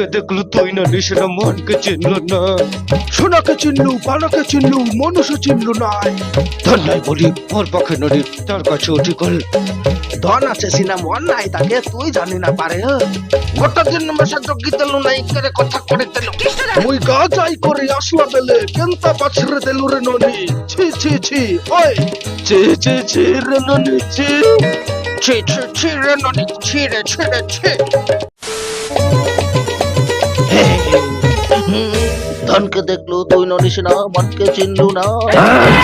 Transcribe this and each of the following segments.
ধনকে দেখলু তুই না নিশানা মনকে চিনলু না। সোনাকে চিনলু, পানাকে চিনলু, মানুষও চিনলু নাই। ধন নাই বলি ওর পক্ষে নদী তার কাছে উঠি গেল। ধন আছে সিনা মন নাই তাকে তুই জানি না পারে। গোটা দিন মেশা জগি তেলু নাই করে কথা করে তেলু। মুই গা যাই করে আসলা বেলে কেনতা পাছরে তেলু রে ননি। ছি ছি ছি ওই চে চে চে রে ননি চে। ছি ছি ছি রে ননি ছি রে ছি রে ছি। ধনকে দেখলু তুই ননিস না, মনকে চিনলু না।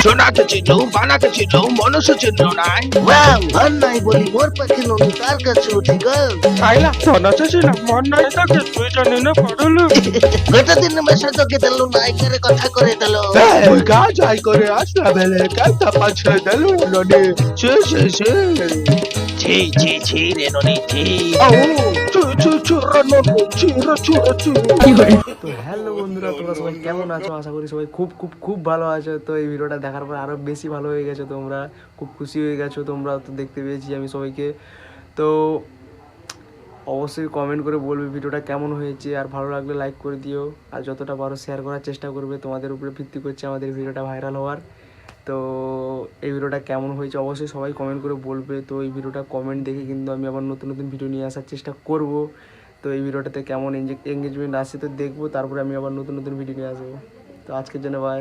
সোনাকে চিনলু, পানাকে চিনলু, মানুষও চিনলু নাই। ওয়াও, ধন নাই বলি মোর পাখি ননি তার কাছে উঠি গেল। আইলা ধন আছে সিনা মন নাই তাকে তুই জানি না পারলু। গোটা দিন মেশা জগি তেলু নাই করে কথা করে তেলো। মুই গা যাই করে আসলা বেলে কেনতা পাছরে তেলু রে ননি। ছি ছি ছি ছি ছি ছি রে ননি ছি। আউ ছি ছি ছি রে ননি ছি রে ছি রে ছি। তো হ্যালো বন্ধুরা, তোমরা সবাই কেমন আছো? আশা করি সবাই খুব খুব খুব ভালো আছো। তো এই ভিডিওটা দেখার পর আরও বেশি ভালো হয়ে গেছো, তোমরা খুব খুশি হয়ে গেছো। তোমরা তো দেখতে পেয়েছি আমি সবাইকে। তো অবশ্যই কমেন্ট করে বলবে ভিডিওটা কেমন হয়েছে, আর ভালো লাগলে লাইক করে দিও, আর যতটা পারো শেয়ার করার চেষ্টা করবে। তোমাদের উপরে ভিত্তি করছে আমাদের ভিডিওটা ভাইরাল হওয়ার। তো এই ভিডিওটা কেমন হয়েছে অবশ্যই সবাই কমেন্ট করে বলবে। তো এই ভিডিওটা কমেন্ট দেখে কিন্তু আমি আবার নতুন নতুন ভিডিও নিয়ে আসার চেষ্টা করব। তো এই ভিডিওটাতে কেমন এঙ্গেজমেন্ট আসে তো দেখবো, তারপরে আমি আবার নতুন নতুন ভিডিও নিয়ে আসবো। তো আজকের জন্য বাই।